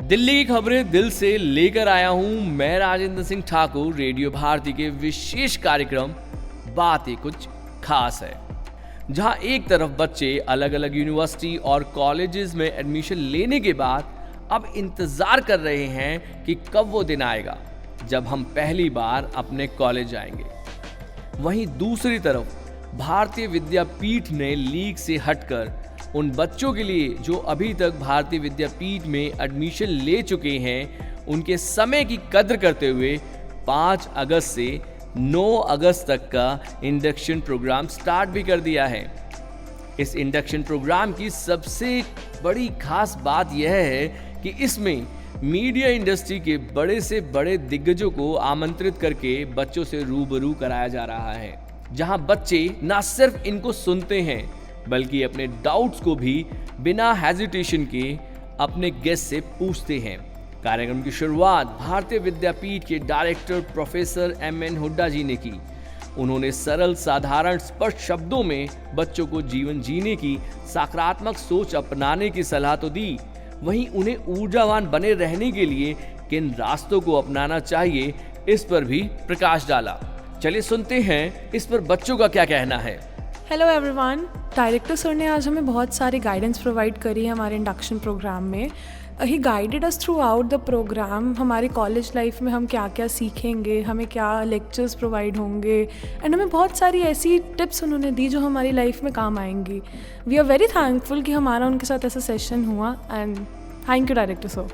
दिल्ली की खबरें दिल से लेकर आया हूं मैं राजेंद्र सिंह ठाकुर। रेडियो भारती के विशेष कार्यक्रम बात ही कुछ खास है, जहां एक तरफ बच्चे अलग अलग यूनिवर्सिटी और कॉलेजेस में एडमिशन लेने के बाद अब इंतजार कर रहे हैं कि कब वो दिन आएगा जब हम पहली बार अपने कॉलेज जाएंगे। वहीं दूसरी तरफ भारतीय विद्यापीठ ने लीग से हटकर उन बच्चों के लिए जो अभी तक भारतीय विद्यापीठ में एडमिशन ले चुके हैं, उनके समय की कद्र करते हुए 5 अगस्त से 9 अगस्त तक का इंडक्शन प्रोग्राम स्टार्ट भी कर दिया है। इस इंडक्शन प्रोग्राम की सबसे बड़ी खास बात यह है कि इसमें मीडिया इंडस्ट्री के बड़े से बड़े दिग्गजों को आमंत्रित करके बच्चों से रूबरू कराया जा रहा है, जहां बच्चे न सिर्फ इनको सुनते हैं बल्कि अपने डाउट्स को भी बिना हेजिटेशन के अपने गेस्ट से पूछते हैं। कार्यक्रम की शुरुआत भारतीय विद्यापीठ के डायरेक्टर प्रोफेसर एम.एन. हुड्डा जी ने की। उन्होंने सरल, साधारण, स्पष्ट शब्दों में बच्चों को जीवन जीने की सकारात्मक सोच अपनाने की सलाह तो दी, वहीं उन्हें ऊर्जावान बने रहने के लिए किन रास्तों को अपनाना चाहिए, इस पर भी प्रकाश डाला। चलिए सुनते हैं इस पर बच्चों का क्या कहना है। हेलो एवरीवन, डायरेक्टर सर ने आज हमें बहुत सारी गाइडेंस प्रोवाइड करी है हमारे इंडक्शन प्रोग्राम में। He guided us throughout the program. हमारे कॉलेज लाइफ में हम क्या क्या सीखेंगे, हमें क्या लेक्चर्स प्रोवाइड होंगे, एंड हमें बहुत सारी ऐसी टिप्स उन्होंने दी जो हमारी लाइफ में काम आएंगी। वी आर वेरी थैंकफुल कि हमारा उनके साथ ऐसा सेशन हुआ, and thank you director sir.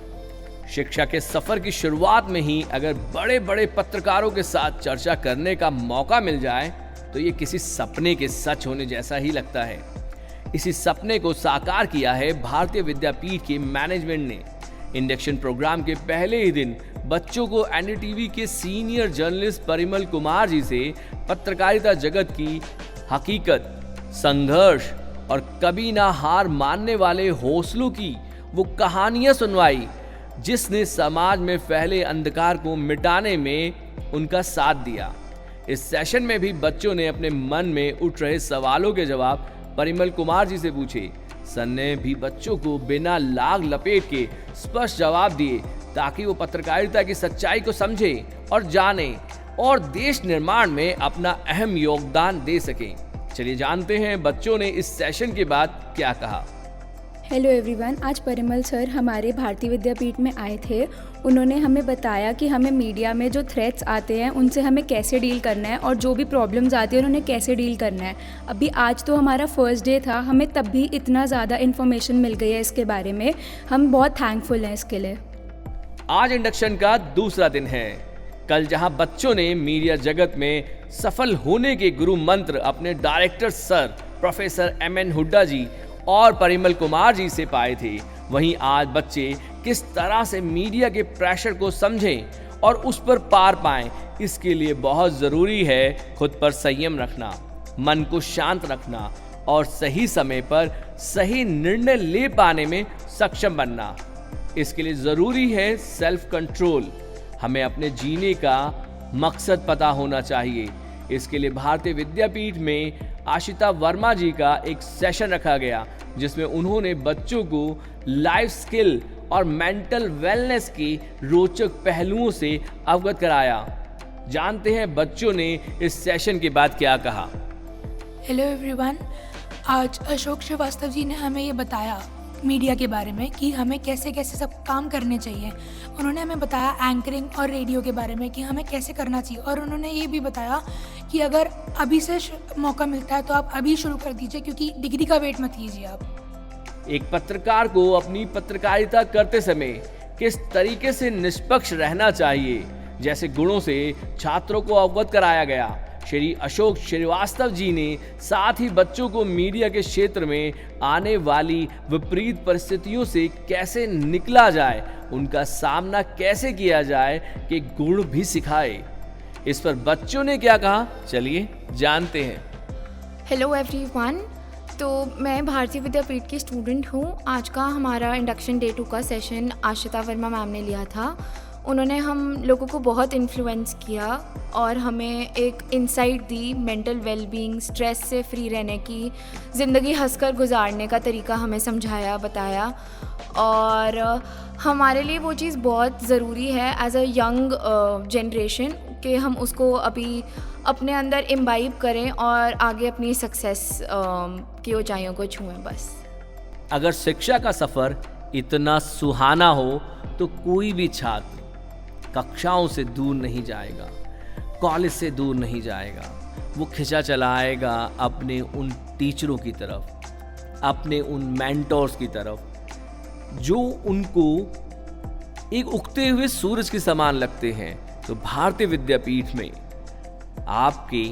शिक्षा के सफर की शुरुआत में ही अगर बड़े बड़े पत्रकारों के साथ चर्चा करने का मौका मिल जाए तो ये किसी सपने के सच होने जैसा ही लगता है। इसी सपने को साकार किया है भारतीय विद्यापीठ के मैनेजमेंट ने। इंडक्शन प्रोग्राम के पहले ही दिन बच्चों को एनडीटीवी के सीनियर जर्नलिस्ट परिमल कुमार जी से पत्रकारिता जगत की हकीकत, संघर्ष और कभी ना हार मानने वाले हौसलों की वो कहानियां सुनवाई, जिसने समाज में फैले अंधकार को मिटाने में उनका साथ दिया। इस सेशन में भी बच्चों ने अपने मन में उठ रहे सवालों के जवाब परिमल कुमार जी से पूछे। सर ने भी बच्चों को बिना लाग लपेट के स्पष्ट जवाब दिए ताकि वो पत्रकारिता की सच्चाई को समझे और जाने और देश निर्माण में अपना अहम योगदान दे सकें। चलिए जानते हैं बच्चों ने इस सेशन के बाद क्या कहा। हेलो एवरीवन, आज परिमल सर हमारे भारतीय विद्यापीठ में आए थे। उन्होंने हमें बताया कि हमें मीडिया में जो थ्रेट्स आते हैं उनसे हमें कैसे डील करना है और जो भी प्रॉब्लम्स आती है उन्हें कैसे डील करना है। अभी आज तो हमारा फर्स्ट डे था, हमें तब भी इतना ज़्यादा इन्फॉर्मेशन मिल गई है इसके बारे में। हम बहुत थैंकफुल हैं इसके लिए। आज इंडक्शन का दूसरा दिन है। कल जहां बच्चों ने मीडिया जगत में सफल होने के गुरु मंत्र अपने डायरेक्टर सर प्रोफेसर एम.एन. हुड्डा जी और परिमल कुमार जी से पाए थे, वहीं आज बच्चे किस तरह से मीडिया के प्रेशर को समझें और उस पर पार पाएं, इसके लिए बहुत ज़रूरी है खुद पर संयम रखना, मन को शांत रखना और सही समय पर सही निर्णय ले पाने में सक्षम बनना। इसके लिए ज़रूरी है सेल्फ कंट्रोल। हमें अपने जीने का मकसद पता होना चाहिए। इसके लिए भारतीय विद्यापीठ में आशिता वर्मा जी का एक सेशन रखा गया, जिसमें उन्होंने बच्चों को लाइफ स्किल और मेंटल वेलनेस की रोचक पहलुओं से अवगत कराया। जानते हैं बच्चों ने इस सेशन के बाद क्या कहा। हेलो एवरीवन, आज अशोक श्रीवास्तव जी ने हमें ये बताया मीडिया के बारे में कि हमें कैसे कैसे सब काम करने चाहिए। उन्होंने हमें बताया एंकरिंग और रेडियो के बारे में कि हमें कैसे करना चाहिए, और उन्होंने ये भी बताया कि अगर अभी से मौका मिलता है तो आप अभी शुरू कर दीजिए, क्योंकि डिग्री का वेट मत कीजिए आप। एक पत्रकार को अपनी पत्रकारिता करते समय किस तरीके से निष्पक्ष रहना चाहिए, जैसे गुणों से छात्रों को अवगत कराया गया। श्री अशोक श्रीवास्तव जी ने साथ ही बच्चों को मीडिया के क्षेत्र में आने वाली विपरीत परिस्थितियों से कैसे निकला जाए, उनका सामना कैसे किया जाए के गुण भी सिखाए। इस पर बच्चों ने क्या कहा, चलिए जानते हैं। हेलो एवरीवन, तो मैं भारतीय विद्यापीठ की स्टूडेंट हूँ। आज का हमारा इंडक्शन डे 2 का सेशन आशिता वर्मा मैम ने लिया था। उन्होंने हम लोगों को बहुत इन्फ्लुएंस किया और हमें एक इंसाइट दी मेंटल वेलबींग, स्ट्रेस से फ्री रहने की, ज़िंदगी हंसकर गुजारने का तरीका हमें समझाया, बताया। और हमारे लिए वो चीज़ बहुत ज़रूरी है एज अ यंग जनरेशन कि हम उसको अभी अपने अंदर इम्बाइब करें और आगे अपनी सक्सेस की ऊंचाइयों को छुएं बस। अगर शिक्षा का सफ़र इतना सुहाना हो तो कोई भी छात्र कक्षाओं से दूर नहीं जाएगा, कॉलेज से दूर नहीं जाएगा। वो खिंचा चला आएगा अपने उन टीचरों की तरफ, अपने उन मेंटोर्स की तरफ जो उनको एक उगते हुए सूरज के समान लगते हैं। तो भारतीय विद्यापीठ में आपके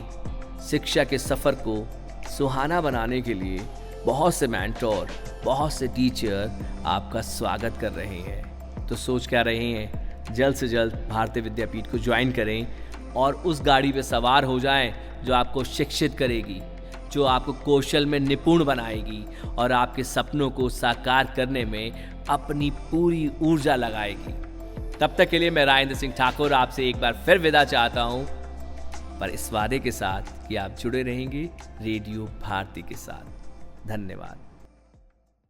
शिक्षा के सफ़र को सुहाना बनाने के लिए बहुत से मेंटोर, बहुत से टीचर आपका स्वागत कर रहे हैं। तो सोच क्या रहे हैं, जल्द से जल्द भारतीय विद्यापीठ को ज्वाइन करें और उस गाड़ी पे सवार हो जाएं जो आपको शिक्षित करेगी, जो आपको कौशल में निपुण बनाएगी और आपके सपनों को साकार करने में अपनी पूरी ऊर्जा लगाएगी। तब तक के लिए मैं राजेंद्र सिंह ठाकुर आपसे एक बार फिर विदा चाहता हूँ, पर इस वादे के साथ कि आप जुड़े रहेंगे रेडियो भारती के साथ। धन्यवाद।